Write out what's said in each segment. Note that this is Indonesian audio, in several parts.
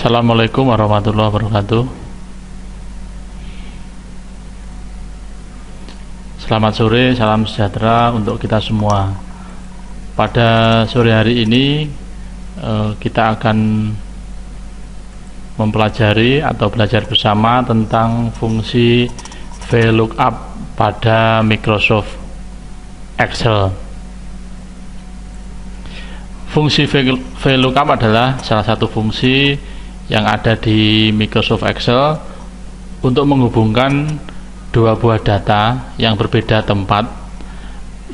Assalamualaikum warahmatullahi wabarakatuh. Selamat sore, salam sejahtera untuk kita semua. Pada sore hari ini kita akan mempelajari atau belajar bersama tentang fungsi VLOOKUP pada Microsoft Excel. Fungsi VLOOKUP adalah salah satu fungsi yang ada di Microsoft Excel untuk menghubungkan dua buah data yang berbeda tempat.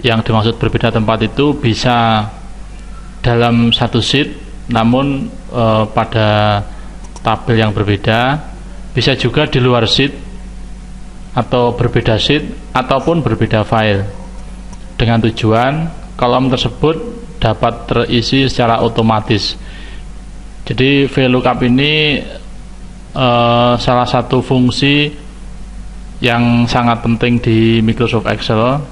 Yang dimaksud berbeda tempat itu bisa dalam satu sheet namun pada tabel yang berbeda, bisa juga di luar sheet atau berbeda sheet ataupun berbeda file, dengan tujuan kolom tersebut dapat terisi secara otomatis. Jadi VLOOKUP ini salah satu fungsi yang sangat penting di Microsoft Excel,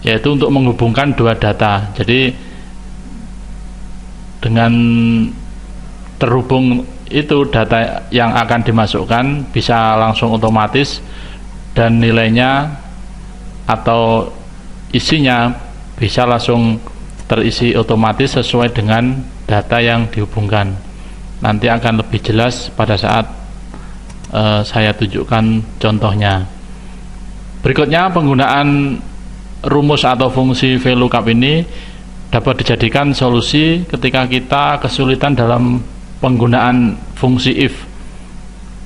yaitu untuk menghubungkan dua data. Jadi dengan terhubung itu, data yang akan dimasukkan bisa langsung otomatis dan nilainya atau isinya bisa langsung terisi otomatis sesuai dengan data yang dihubungkan. Nanti akan lebih jelas pada saat saya tunjukkan contohnya. Berikutnya, penggunaan rumus atau fungsi VLOOKUP ini dapat dijadikan solusi ketika kita kesulitan dalam penggunaan fungsi if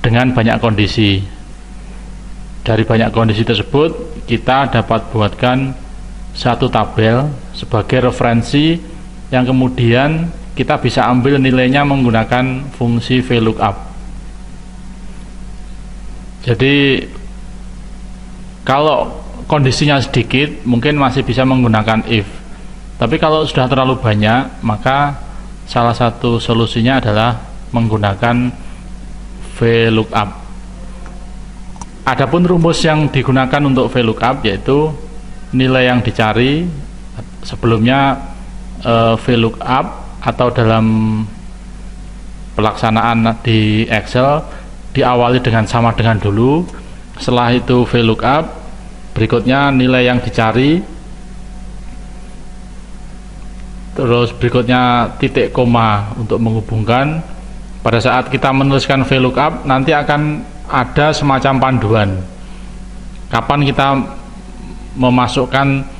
dengan banyak kondisi. Dari banyak kondisi tersebut, kita dapat buatkan satu tabel sebagai referensi yang kemudian kita bisa ambil nilainya menggunakan fungsi VLOOKUP. Jadi kalau kondisinya sedikit mungkin masih bisa menggunakan if, tapi kalau sudah terlalu banyak maka salah satu solusinya adalah menggunakan VLOOKUP. Adapun rumus yang digunakan untuk VLOOKUP yaitu nilai yang dicari. Sebelumnya VLOOKUP atau dalam pelaksanaan di Excel diawali dengan sama dengan dulu, setelah itu VLOOKUP, berikutnya nilai yang dicari, terus berikutnya titik koma untuk menghubungkan. Pada saat kita menuliskan VLOOKUP nanti akan ada semacam panduan kapan kita memasukkan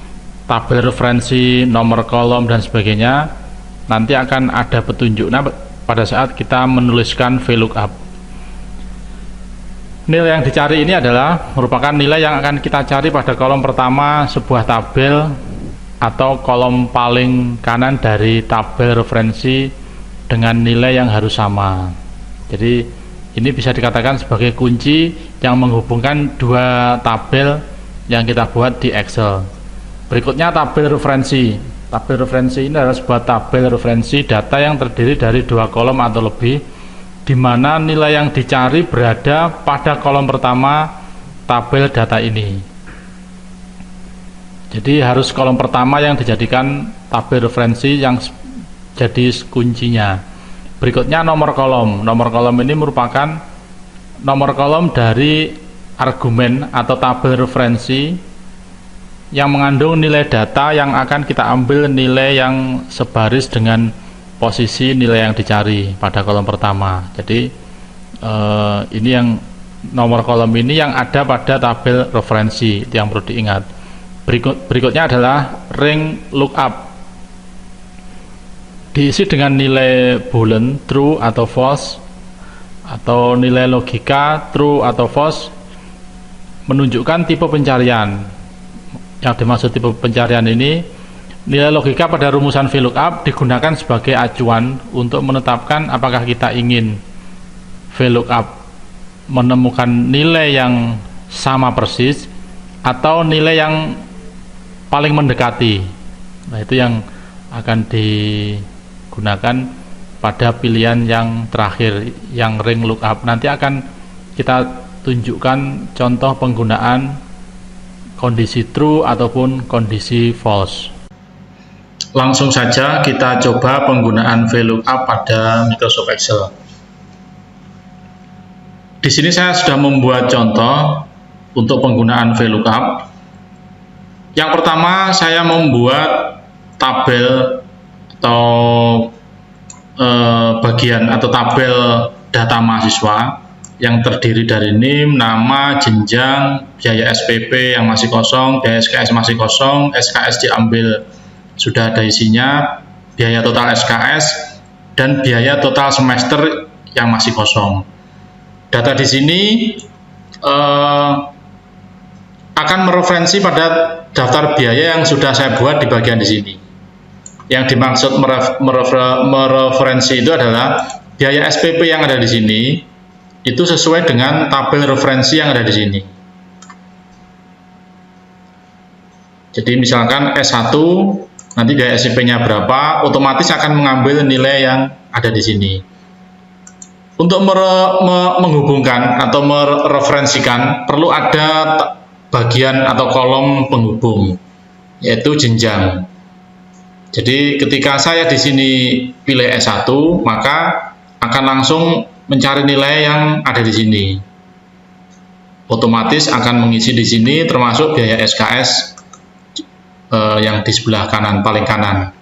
tabel referensi, nomor kolom dan sebagainya. Nanti akan ada petunjuk pada saat kita menuliskan VLOOKUP. Nilai yang dicari ini adalah merupakan nilai yang akan kita cari pada kolom pertama sebuah tabel atau kolom paling kanan dari tabel referensi dengan nilai yang harus sama. Jadi ini bisa dikatakan sebagai kunci yang menghubungkan dua tabel yang kita buat di Excel. Berikutnya tabel referensi. Tabel referensi ini adalah sebuah tabel referensi data yang terdiri dari dua kolom atau lebih, di mana nilai yang dicari berada pada kolom pertama tabel data ini. Jadi harus kolom pertama yang dijadikan tabel referensi yang jadi kuncinya. Berikutnya nomor kolom. Nomor kolom ini merupakan nomor kolom dari argumen atau tabel referensi yang mengandung nilai data yang akan kita ambil nilai yang sebaris dengan posisi nilai yang dicari pada kolom pertama. Jadi ini yang nomor kolom ini yang ada pada tabel referensi, itu yang perlu diingat. Berikutnya adalah ring lookup, diisi dengan nilai boolean true atau false, atau nilai logika true atau false, menunjukkan tipe pencarian. Yang dimaksud tipe pencarian ini, nilai logika pada rumusan VLOOKUP digunakan sebagai acuan untuk menetapkan apakah kita ingin VLOOKUP menemukan nilai yang sama persis atau nilai yang paling mendekati. Nah, itu yang akan digunakan pada pilihan yang terakhir, yang ring lookup. Nanti akan kita tunjukkan contoh penggunaan kondisi true ataupun kondisi false. Langsung saja kita coba penggunaan VLOOKUP pada Microsoft Excel. Di sini saya sudah membuat contoh untuk penggunaan VLOOKUP. Yang pertama, saya membuat tabel atau bagian atau tabel data mahasiswa yang terdiri dari NIM, nama, jenjang, biaya SPP yang masih kosong, biaya SKS masih kosong, SKS diambil sudah ada isinya, biaya total SKS, dan biaya total semester yang masih kosong. Data di sini akan mereferensi pada daftar biaya yang sudah saya buat di bagian di sini. Yang dimaksud mereferensi itu adalah biaya SPP yang ada di sini itu sesuai dengan tabel referensi yang ada di sini. Jadi misalkan S1 nanti biaya SPP-nya berapa, otomatis akan mengambil nilai yang ada di sini. Untuk menghubungkan atau mereferensikan perlu ada bagian atau kolom penghubung, yaitu jenjang. Jadi ketika saya di sini pilih S1, maka akan langsung mencari nilai yang ada di sini. Otomatis akan mengisi di sini termasuk biaya SKS yang di sebelah kanan, paling kanan.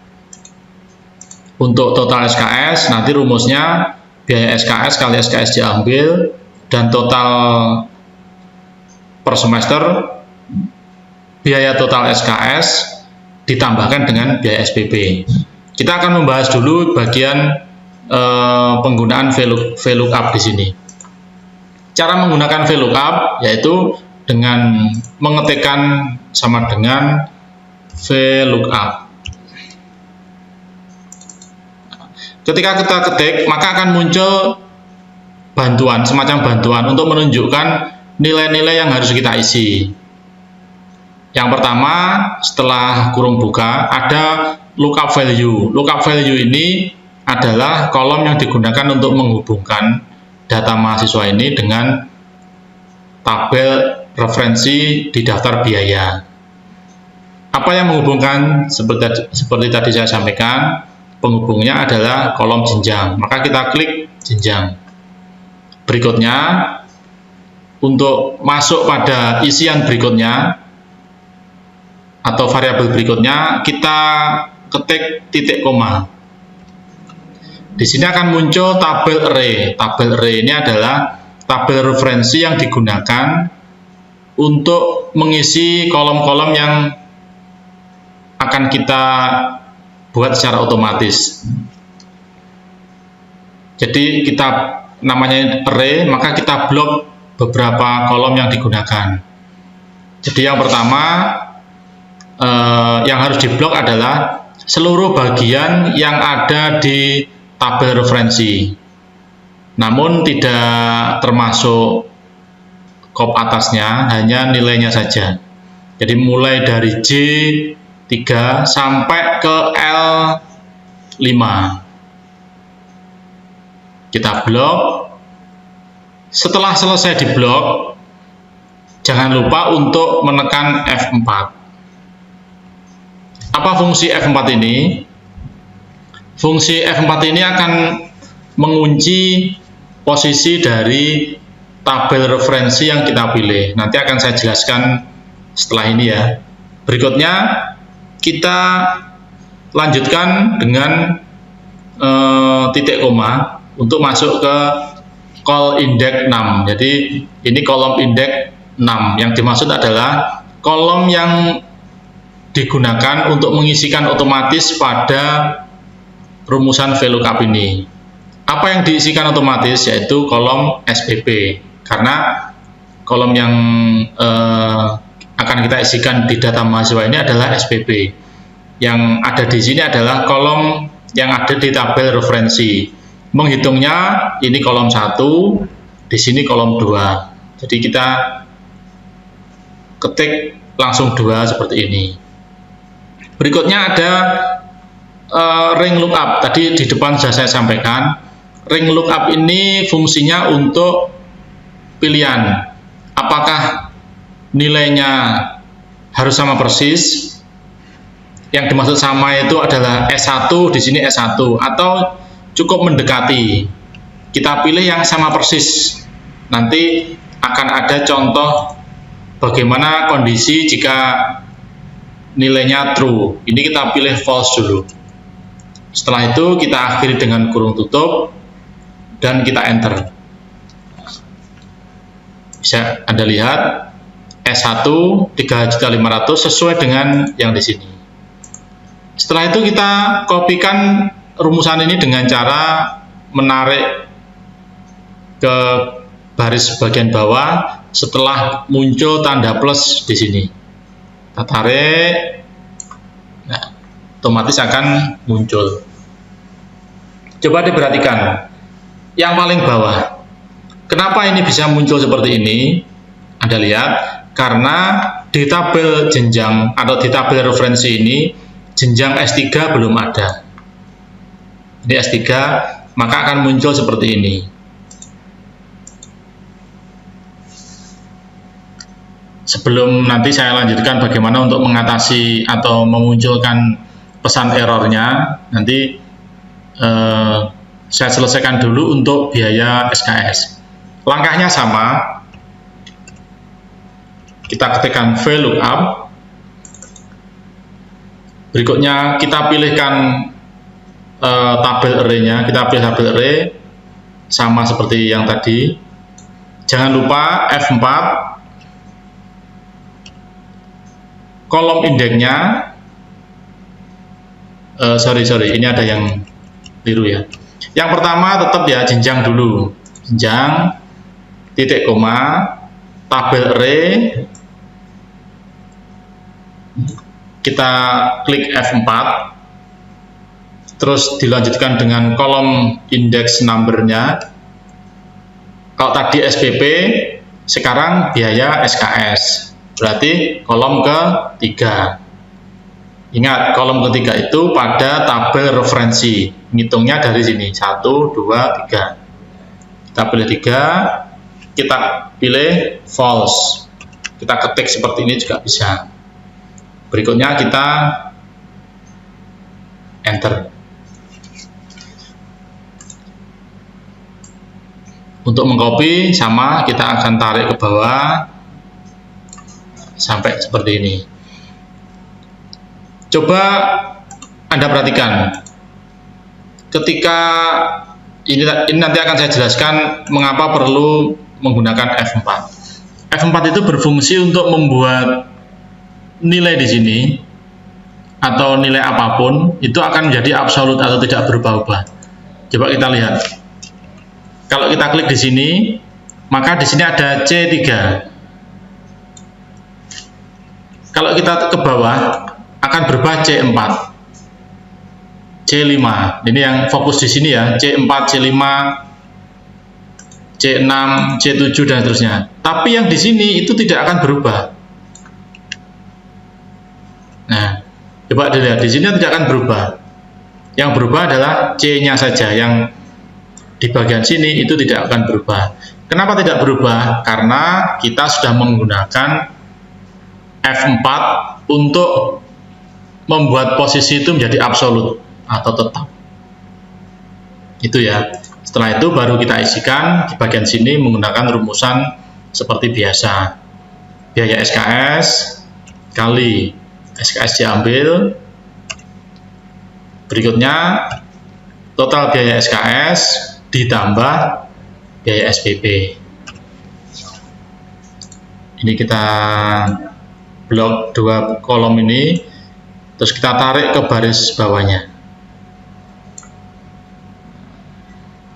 Untuk total SKS, nanti rumusnya biaya SKS kali SKS diambil, dan total per semester, biaya total SKS ditambahkan dengan biaya SPP. Kita akan membahas dulu bagian penggunaan VLOOKUP di sini. Cara menggunakan VLOOKUP yaitu dengan mengetikkan sama dengan VLOOKUP. Ketika kita ketik, maka akan muncul bantuan, semacam bantuan untuk menunjukkan nilai-nilai yang harus kita isi. Yang pertama, setelah kurung buka, ada lookup value. Lookup value ini adalah kolom yang digunakan untuk menghubungkan data mahasiswa ini dengan tabel referensi di daftar biaya. Apa yang menghubungkan? Seperti tadi saya sampaikan, penghubungnya adalah kolom jenjang. Maka kita klik jenjang. Berikutnya, untuk masuk pada isian berikutnya atau variabel berikutnya, kita ketik titik koma. Di sini akan muncul tabel array. Tabel array ini adalah tabel referensi yang digunakan untuk mengisi kolom-kolom yang akan kita buat secara otomatis. Jadi kita namanya array, maka kita blok beberapa kolom yang digunakan. Jadi yang pertama yang harus diblok adalah seluruh bagian yang ada di tabel referensi, namun tidak termasuk kop atasnya, hanya nilainya saja. Jadi mulai dari J3 sampai ke L5 kita blok. Setelah selesai di blok, jangan lupa untuk menekan F4. Apa fungsi F4 ini? Fungsi F4 ini akan mengunci posisi dari tabel referensi yang kita pilih. Nanti akan saya jelaskan setelah ini ya. Berikutnya kita lanjutkan dengan titik koma untuk masuk ke call index 6. Jadi ini kolom index 6. Yang dimaksud adalah kolom yang digunakan untuk mengisikan otomatis pada rumusan VLOOKUP ini. Apa yang diisikan otomatis? Yaitu kolom SPP, karena kolom yang akan kita isikan di data mahasiswa ini adalah SPP. Yang ada di sini adalah kolom yang ada di tabel referensi. Menghitungnya ini kolom 1, di sini kolom 2. Jadi kita ketik langsung 2 seperti ini. Berikutnya ada ring lookup. Tadi di depan sudah saya sampaikan, ring lookup ini fungsinya untuk pilihan apakah nilainya harus sama persis. yang dimaksud sama itu adalah S1, di sini S1, atau cukup mendekati. Kita pilih yang sama persis. Nanti akan ada contoh bagaimana kondisi jika nilainya true. Ini kita pilih false dulu. Setelah itu kita akhiri dengan kurung tutup dan kita enter. Bisa Anda lihat S1 3.500.000 sesuai dengan yang di sini. Setelah itu kita kopikan rumusan ini dengan cara menarik ke baris bagian bawah setelah muncul tanda plus di sini. Kita tarik, nah, otomatis akan muncul. Coba diperhatikan yang paling bawah. Kenapa ini bisa muncul seperti ini? Anda lihat, karena di tabel jenjang atau di tabel referensi ini jenjang S3 belum ada. Ini S3, maka akan muncul seperti ini. Sebelum nanti saya lanjutkan bagaimana untuk mengatasi atau memunculkan pesan errornya, nanti saya selesaikan dulu untuk biaya SKS. Langkahnya sama, kita ketikkan VLOOKUP. Berikutnya kita pilihkan tabel array-nya, kita pilih tabel array sama seperti yang tadi. Jangan lupa F4, kolom indeksnya, sorry, ini ada yang keliru ya. Yang pertama tetap ya jenjang dulu, jenjang, titik koma, tabel array. Kita klik F4, terus dilanjutkan dengan kolom index number-nya. Kalau tadi SPP, sekarang biaya SKS, berarti kolom ketiga. Ingat, kolom ketiga itu pada tabel referensi, ngitungnya dari sini, 1, 2, 3. Kita pilih 3, kita pilih false, kita ketik seperti ini juga bisa. Berikutnya kita enter. Untuk mengcopy sama, kita akan tarik ke bawah sampai seperti ini. Coba Anda perhatikan, ketika ini nanti akan saya jelaskan mengapa perlu menggunakan F4. F4 itu berfungsi untuk membuat nilai di sini atau nilai apapun itu akan menjadi absolut atau tidak berubah-ubah. Coba kita lihat. Kalau kita klik di sini, maka di sini ada C3. Kalau kita ke bawah akan berubah C4, C5. Ini yang fokus di sini ya, C4, C5, C6, C7 dan seterusnya. Tapi yang di sini itu tidak akan berubah. Nah, coba dilihat di sini tidak akan berubah. Yang berubah adalah C-nya saja, yang di bagian sini itu tidak akan berubah. Kenapa tidak berubah? Karena kita sudah menggunakan F4 untuk membuat posisi itu menjadi absolut atau tetap. Itu ya. Setelah itu baru kita isikan di bagian sini menggunakan rumusan seperti biasa. Biaya SKS kali SKS diambil, berikutnya total biaya SKS ditambah biaya SPP. Ini kita blok 2 kolom ini, terus kita tarik ke baris bawahnya,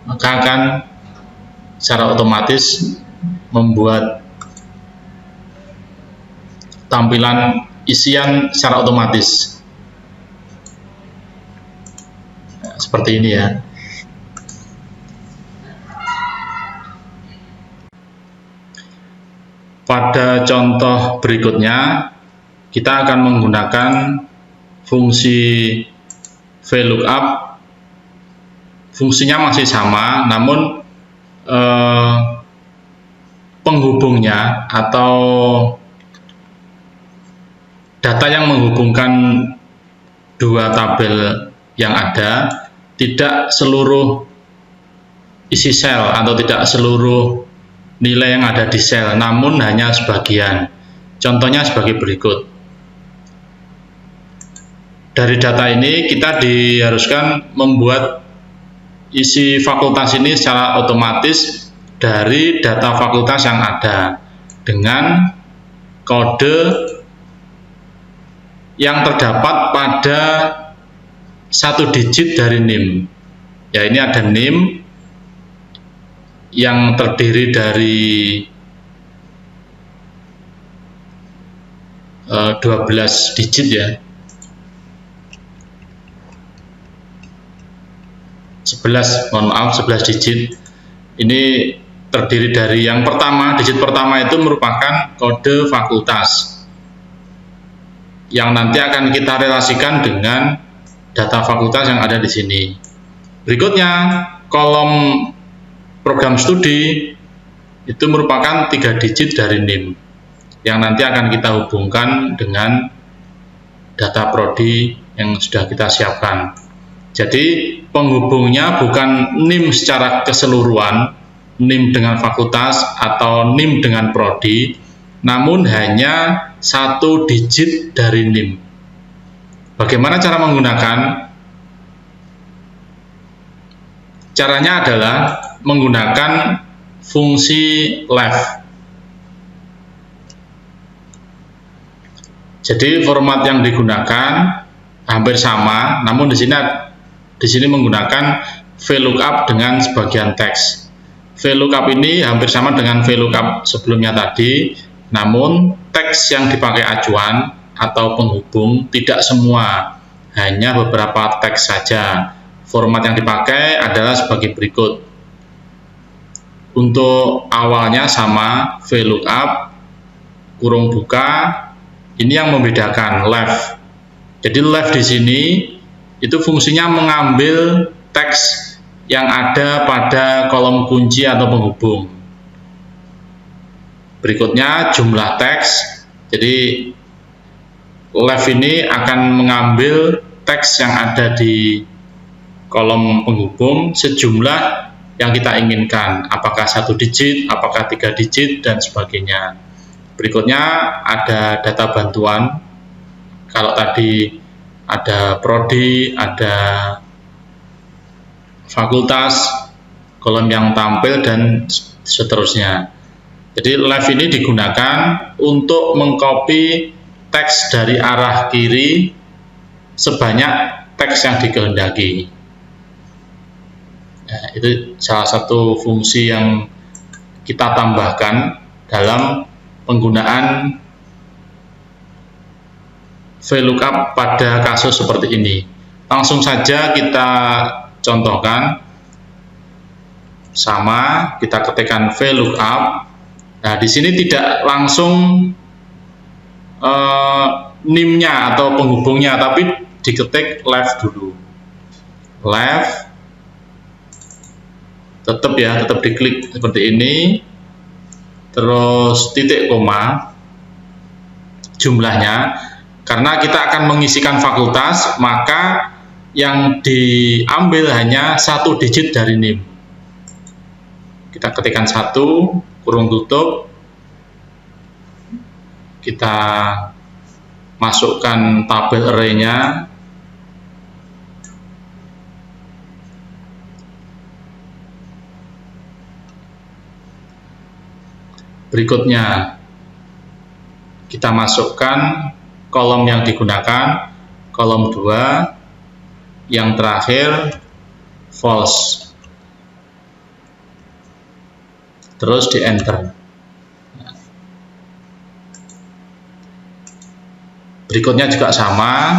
maka akan secara otomatis membuat tampilan isian secara otomatis. Nah, seperti ini ya. Pada contoh berikutnya kita akan menggunakan fungsi VLOOKUP. Fungsinya masih sama, namun penghubungnya atau data yang menghubungkan dua tabel yang ada, tidak seluruh isi sel atau tidak seluruh nilai yang ada di sel, namun hanya sebagian. Contohnya sebagai berikut. Dari data ini kita diharuskan membuat isi fakultas ini secara otomatis dari data fakultas yang ada dengan kode yang terdapat pada satu digit dari NIM. Ya, ini ada NIM yang terdiri dari 12 digit ya. 11 digit. Ini terdiri dari yang pertama, digit pertama itu merupakan kode fakultas yang nanti akan kita relasikan dengan data fakultas yang ada di sini. Berikutnya, kolom program studi itu merupakan 3 digit dari NIM yang nanti akan kita hubungkan dengan data prodi yang sudah kita siapkan. Jadi penghubungnya bukan NIM secara keseluruhan, NIM dengan fakultas atau NIM dengan prodi, namun hanya satu digit dari NIM. Bagaimana cara menggunakan? Caranya adalah menggunakan fungsi left. Jadi format yang digunakan hampir sama, namun di sini menggunakan VLOOKUP dengan sebagian teks. VLOOKUP ini hampir sama dengan VLOOKUP sebelumnya tadi, namun teks yang dipakai acuan atau penghubung tidak semua, hanya beberapa teks saja. Format yang dipakai adalah sebagai berikut. Untuk awalnya sama VLOOKUP kurung buka, ini yang membedakan left. Jadi left di sini itu fungsinya mengambil teks yang ada pada kolom kunci atau penghubung. Berikutnya jumlah teks. Jadi left ini akan mengambil teks yang ada di kolom penghubung sejumlah yang kita inginkan, apakah 1 digit, apakah 3 digit, dan sebagainya. Berikutnya ada data bantuan. Kalau tadi ada prodi, ada fakultas, kolom yang tampil, dan seterusnya. Jadi left ini digunakan untuk mengcopy teks dari arah kiri sebanyak teks yang dikehendaki. Nah, itu salah satu fungsi yang kita tambahkan dalam penggunaan VLOOKUP pada kasus seperti ini. Langsung saja kita contohkan. Sama, kita ketikkan VLOOKUP. Nah, di sini tidak langsung NIM-nya atau penghubungnya, tapi diketik left dulu. Left, tetap diklik seperti ini. Terus titik koma, jumlahnya, karena kita akan mengisikan fakultas, maka yang diambil hanya 1 digit dari NIM. Kita ketikkan 1, kurung tutup, kita masukkan tabel array-nya, berikutnya kita masukkan kolom yang digunakan, kolom 2, yang terakhir false, terus di enter. Berikutnya juga sama,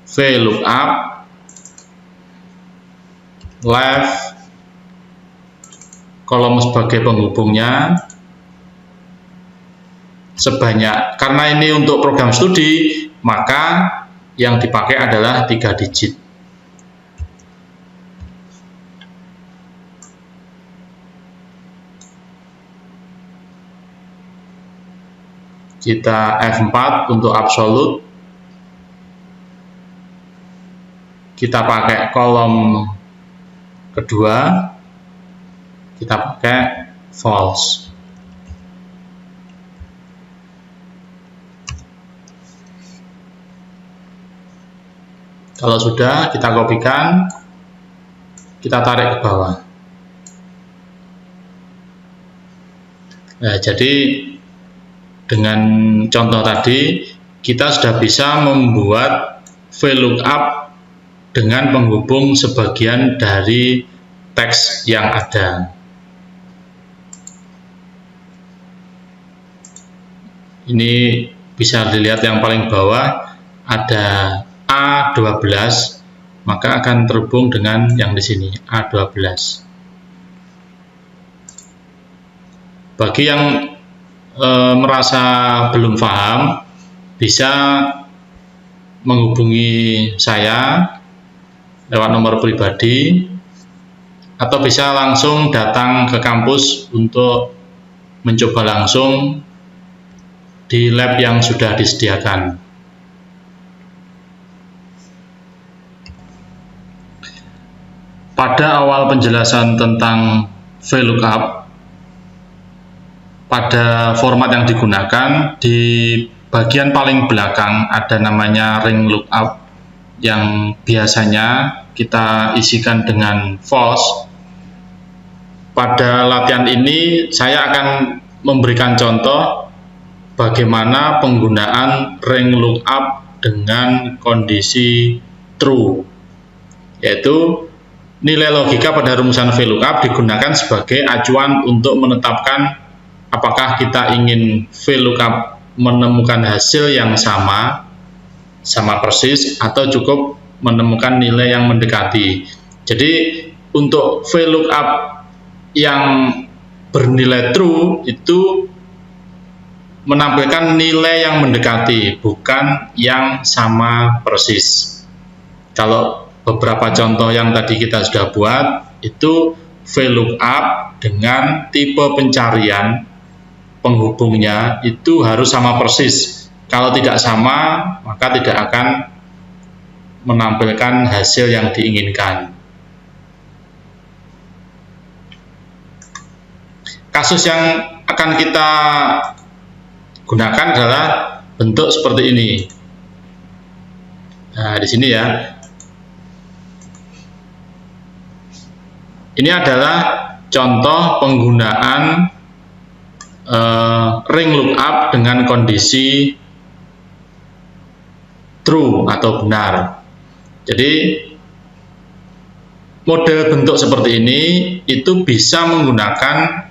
VLOOKUP left, kolom sebagai penghubungnya sebanyak, karena ini untuk program studi, maka yang dipakai adalah 3 digit. Kita F4 untuk absolute. kita pakai kolom kedua, kita pakai false. Kalau sudah, kita kopikan, kita tarik ke bawah. Nah, jadi dengan contoh tadi, kita sudah bisa membuat VLOOKUP dengan penghubung sebagian dari teks yang ada. Ini bisa dilihat yang paling bawah ada A12, maka akan terhubung dengan yang di sini A12. Bagi yang merasa belum paham, bisa menghubungi saya lewat nomor pribadi, atau bisa langsung datang ke kampus untuk mencoba langsung di lab yang sudah disediakan. Pada awal penjelasan tentang VLOOKUP, pada format yang digunakan, di bagian paling belakang ada namanya ring lookup yang biasanya kita isikan dengan false. Pada latihan ini saya akan memberikan contoh bagaimana penggunaan ring lookup dengan kondisi true, yaitu nilai logika pada rumusan VLOOKUP digunakan sebagai acuan untuk menetapkan apakah kita ingin VLOOKUP menemukan hasil yang sama persis, atau cukup menemukan nilai yang mendekati. Jadi untuk VLOOKUP yang bernilai true itu menampilkan nilai yang mendekati, bukan yang sama persis. Kalau beberapa contoh yang tadi kita sudah buat, itu VLOOKUP dengan tipe pencarian penghubungnya itu harus sama persis. Kalau tidak sama, maka tidak akan menampilkan hasil yang diinginkan. Kasus yang akan kita gunakan adalah bentuk seperti ini. Nah, di sini ya. Ini adalah contoh penggunaan ring lookup dengan kondisi true atau benar. Jadi model bentuk seperti ini itu bisa menggunakan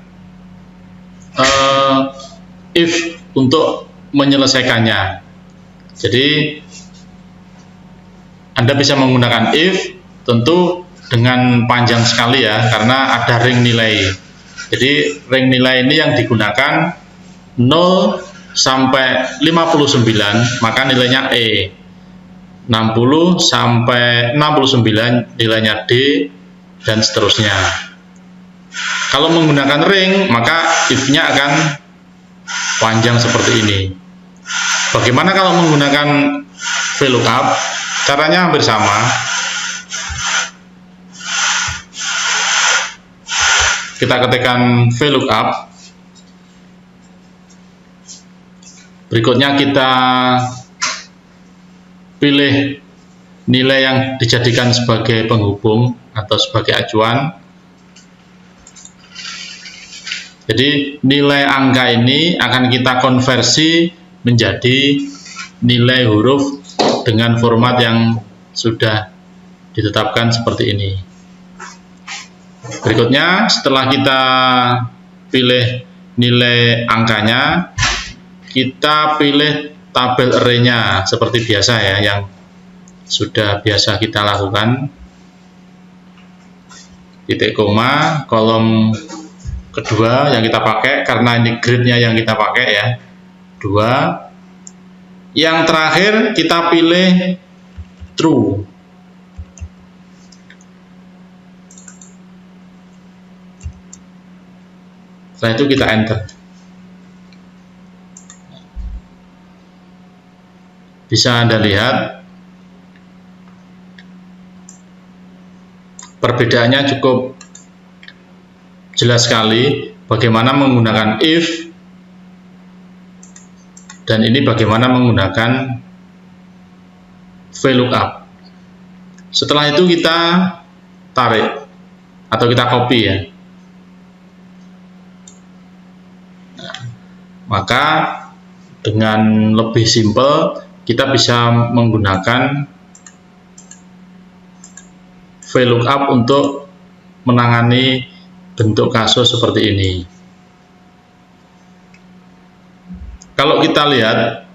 if untuk menyelesaikannya. Jadi Anda bisa menggunakan if, tentu dengan panjang sekali ya, karena ada ring nilai. Jadi ring nilai ini yang digunakan 0 sampai 59, maka nilainya E. 60 sampai 69 nilainya D, dan seterusnya. Kalau menggunakan ring, maka if-nya akan panjang seperti ini. Bagaimana kalau menggunakan VLOOKUP? Caranya hampir sama. Kita ketikkan VLOOKUP. Berikutnya kita pilih nilai yang dijadikan sebagai penghubung atau sebagai acuan. Jadi nilai angka ini akan kita konversi menjadi nilai huruf dengan format yang sudah ditetapkan seperti ini. Berikutnya, setelah kita pilih nilai angkanya, kita pilih tabel array-nya seperti biasa ya, yang sudah biasa kita lakukan. Titik koma, kolom kedua yang kita pakai, karena ini grade-nya yang kita pakai ya, 2. Yang terakhir kita pilih true. Setelah itu kita enter. Bisa Anda lihat Perbedaannya cukup jelas sekali, bagaimana menggunakan if, dan ini bagaimana menggunakan VLOOKUP. Setelah itu kita tarik atau kita copy ya. Maka dengan lebih simpel kita bisa menggunakan VLOOKUP untuk menangani bentuk kasus seperti ini. Kalau kita lihat,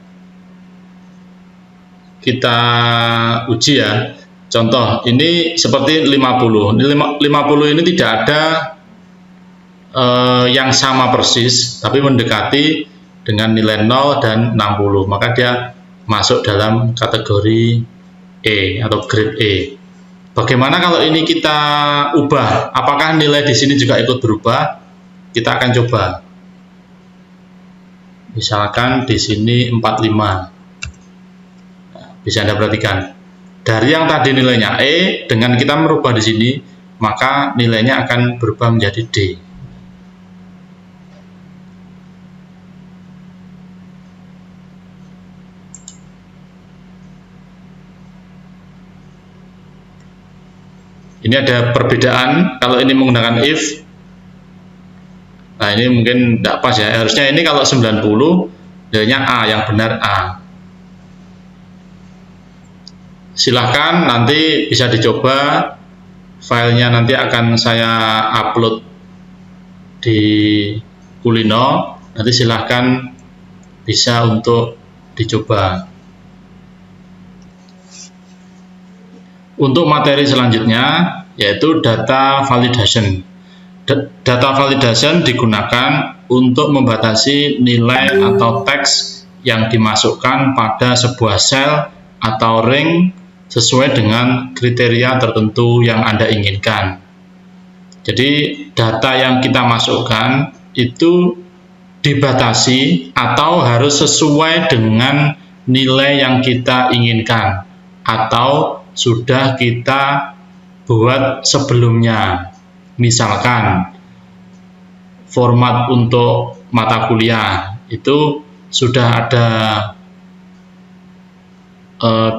kita uji ya, contoh ini seperti 50. 50 ini tidak ada yang sama persis, tapi mendekati dengan nilai 0 dan 60, maka dia masuk dalam kategori E atau grade E. Bagaimana kalau ini kita ubah? Apakah nilai di sini juga ikut berubah? Kita akan coba. Misalkan di sini 45. Bisa Anda perhatikan. Dari yang tadi nilainya E, dengan kita merubah di sini, maka nilainya akan berubah menjadi D. Ini ada perbedaan kalau ini menggunakan if. Nah, ini mungkin tidak pas ya. Harusnya ini kalau 90 nilainya A, yang benar A. Silahkan nanti bisa dicoba. Filenya nanti akan saya upload di Kulino. Nanti silahkan bisa untuk dicoba. Untuk materi selanjutnya yaitu data validation. Data validation digunakan untuk membatasi nilai atau teks yang dimasukkan pada sebuah sel atau ring sesuai dengan kriteria tertentu yang Anda inginkan. Jadi data yang kita masukkan itu dibatasi atau harus sesuai dengan nilai yang kita inginkan atau sudah kita buat sebelumnya. Misalkan format untuk mata kuliah itu sudah ada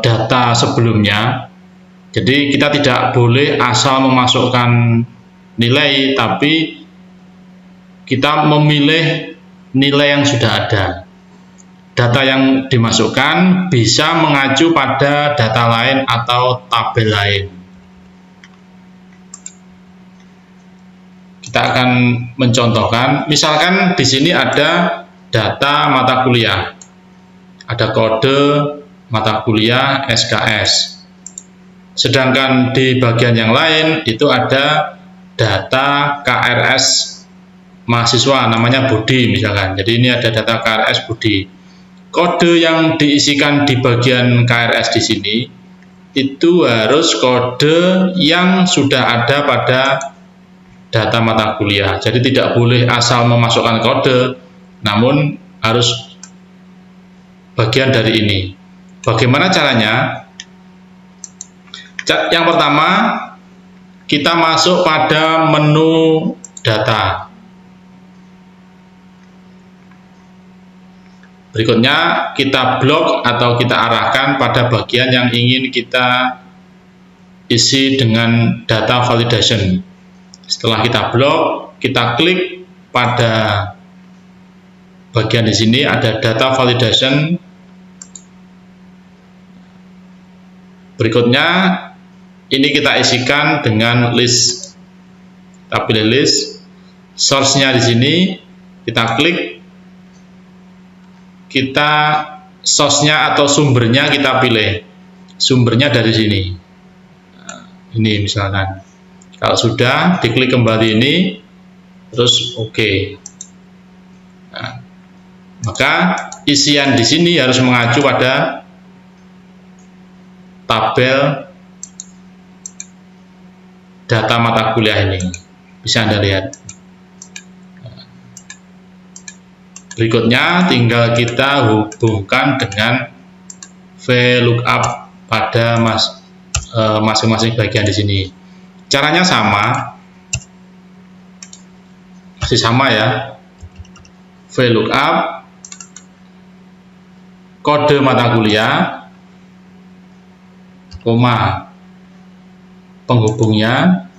data sebelumnya, jadi kita tidak boleh asal memasukkan nilai, tapi kita memilih nilai yang sudah ada. Data yang dimasukkan bisa mengacu pada data lain atau tabel lain. Kita akan mencontohkan, misalkan di sini ada data mata kuliah, ada kode mata kuliah SKS. Sedangkan di bagian yang lain itu ada data KRS mahasiswa, namanya Budi misalkan. Jadi ini ada data KRS Budi. Kode yang diisikan di bagian KRS di sini itu harus kode yang sudah ada pada data mata kuliah. Jadi tidak boleh asal memasukkan kode, namun harus bagian dari ini. Bagaimana caranya? Yang pertama, kita masuk pada menu data. Berikutnya kita blok atau kita arahkan pada bagian yang ingin kita isi dengan data validation. Setelah kita blok, kita klik pada bagian di sini ada data validation. Berikutnya ini kita isikan dengan list. Kita pilih list, source-nya di sini kita klik. Kita source-nya atau sumbernya kita pilih, sumbernya dari sini. Nah, ini misalkan, kalau sudah diklik kembali ini, terus oke. Nah, maka isian di sini harus mengacu pada tabel data mata kuliah ini. Bisa Anda lihat. Berikutnya tinggal kita hubungkan dengan VLOOKUP pada masing-masing bagian di sini. Caranya sama, masih sama ya. VLOOKUP, kode mata kuliah, koma penghubungnya,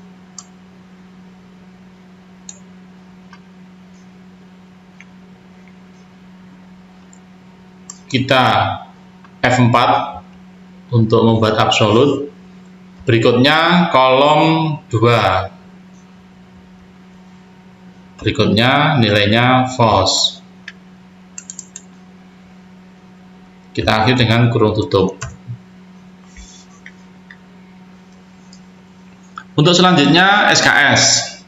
kita F4 untuk membuat absolut. Berikutnya kolom 2. Berikutnya nilainya false. Kita akhiri dengan kurung tutup. Untuk selanjutnya SKS.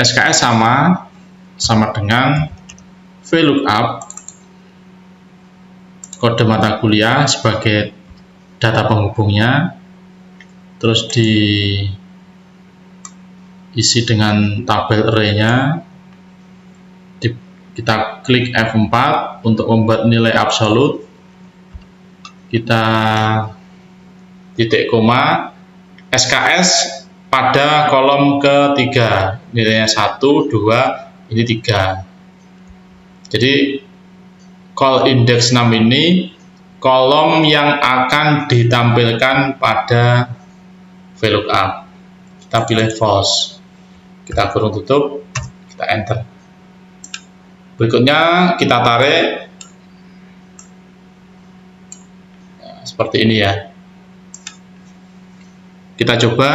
SKS sama dengan VLOOKUP, kode mata kuliah sebagai data penghubungnya, terus diisi dengan tabel array-nya. Kita klik F4 untuk membuat nilai absolut. Kita titik koma SKS pada kolom ketiga, nilainya 1, 2, ini 3. Jadi call index 6 ini kolom yang akan ditampilkan pada VLOOKUP. Kita pilih false, kita kurung tutup, kita enter. Berikutnya kita tarik seperti ini ya. Kita coba,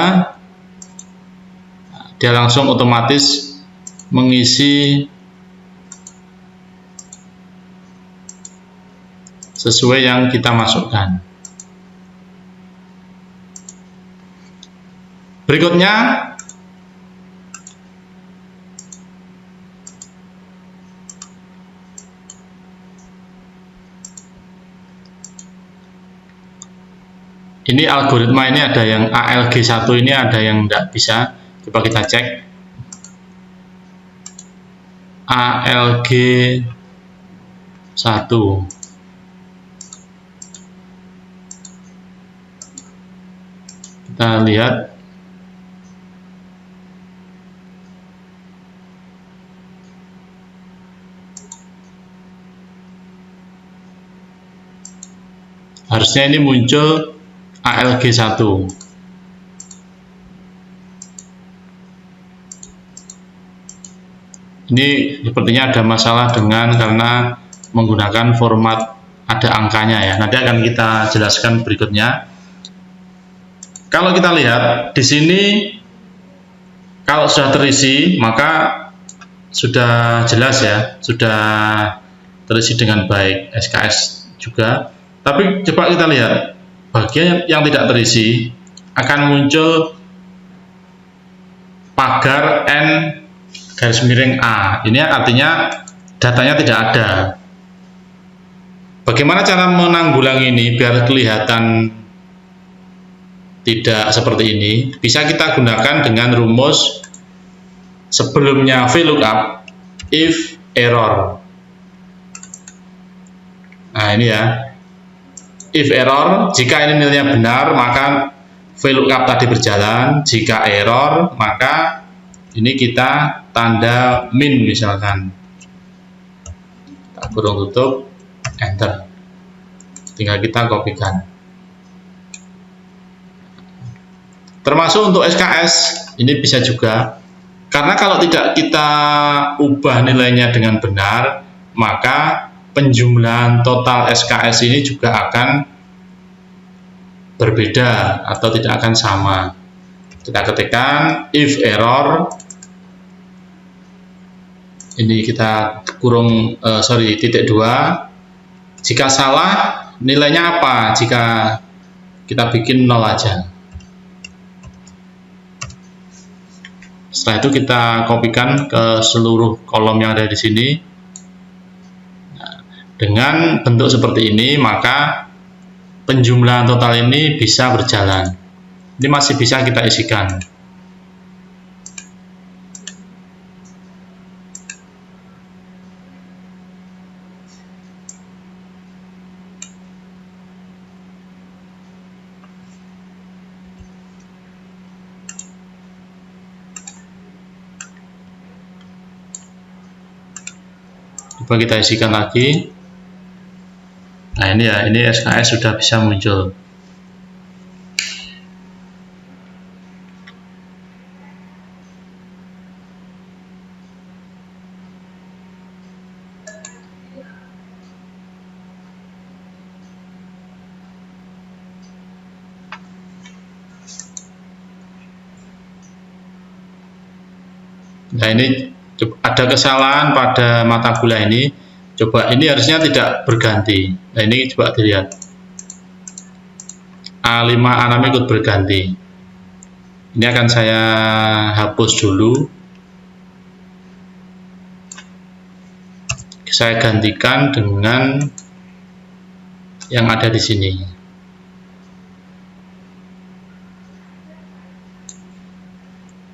dia langsung otomatis mengisi sesuai yang kita masukkan. Berikutnya ini algoritma ini ada yang ALG1 ini ada yang tidak bisa. Coba kita cek. ALG1. Kita lihat. Harusnya ini muncul ALG1. Ini sepertinya ada masalah karena menggunakan format ada angkanya ya. Nanti akan kita jelaskan berikutnya. Kalau kita lihat di sini, kalau sudah terisi maka sudah jelas ya, sudah terisi dengan baik, SKS juga. Tapi coba kita lihat bagian yang tidak terisi, akan muncul pagar N garis miring A. Ini artinya datanya tidak ada. Bagaimana cara menanggulangi ini biar kelihatan tidak seperti ini? Bisa kita gunakan dengan rumus sebelumnya VLOOKUP, if error. Nah ini ya, if error, jika ini nilainya benar maka VLOOKUP tadi berjalan. Jika error maka ini kita tanda min misalkan. Kita kurung tutup, enter. Tinggal kita kopikan. Termasuk untuk SKS ini bisa juga, karena kalau tidak kita ubah nilainya dengan benar maka penjumlahan total SKS ini juga akan berbeda atau tidak akan sama. Kita ketikkan if error, ini kita kurung titik 2. Jika salah nilainya apa? Jika kita bikin 0 aja. Setelah itu kita kopikan ke seluruh kolom yang ada di sini. Nah, dengan bentuk seperti ini maka penjumlahan total ini bisa berjalan. Ini masih bisa kita isikan. Coba kita isikan lagi. Nah ini ya, ini SKS sudah bisa muncul. Nah ini ada kesalahan pada mata kuliah ini. Coba ini harusnya tidak berganti. Nah ini coba dilihat. A5 A6 ikut berganti. Ini akan saya hapus dulu. Saya gantikan dengan yang ada di sini.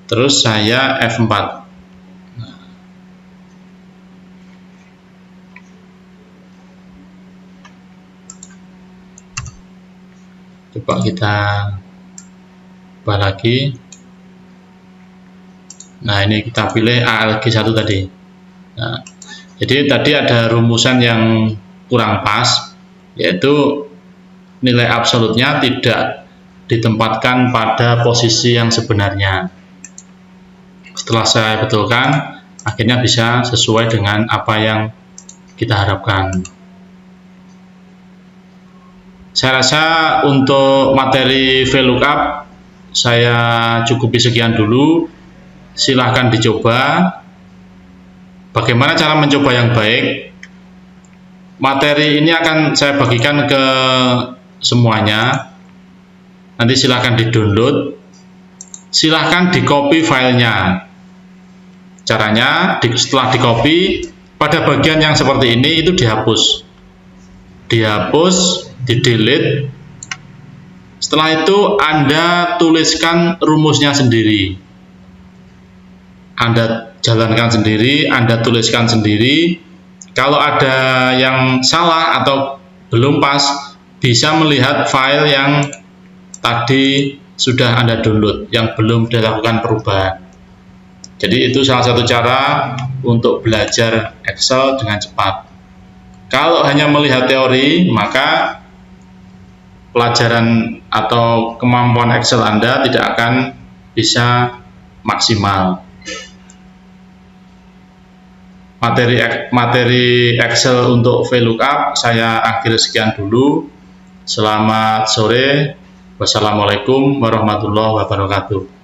Terus saya F4. Coba kita ubah lagi. Nah ini kita pilih ALG1 tadi. Nah, jadi tadi ada rumusan yang kurang pas, yaitu nilai absolutnya tidak ditempatkan pada posisi yang sebenarnya. Setelah saya betulkan, akhirnya bisa sesuai dengan apa yang kita harapkan. Saya rasa untuk materi VLOOKUP saya cukupi sekian dulu. Silahkan dicoba. Bagaimana cara mencoba yang baik? Materi ini akan saya bagikan ke semuanya. Nanti silahkan di-download. Silahkan di-copy filenya. Caranya, setelah di-copy, pada bagian yang seperti ini itu dihapus. Dihapus, di-delete. Setelah itu Anda tuliskan rumusnya sendiri. Anda jalankan sendiri, Anda tuliskan sendiri. Kalau ada yang salah atau belum pas, bisa melihat file yang tadi sudah Anda download, yang belum dilakukan perubahan. Jadi itu salah satu cara untuk belajar Excel dengan cepat. Kalau hanya melihat teori, maka pelajaran atau kemampuan Excel Anda tidak akan bisa maksimal. Materi Excel untuk VLOOKUP saya akhiri sekian dulu. Selamat sore. Wassalamualaikum warahmatullahi wabarakatuh.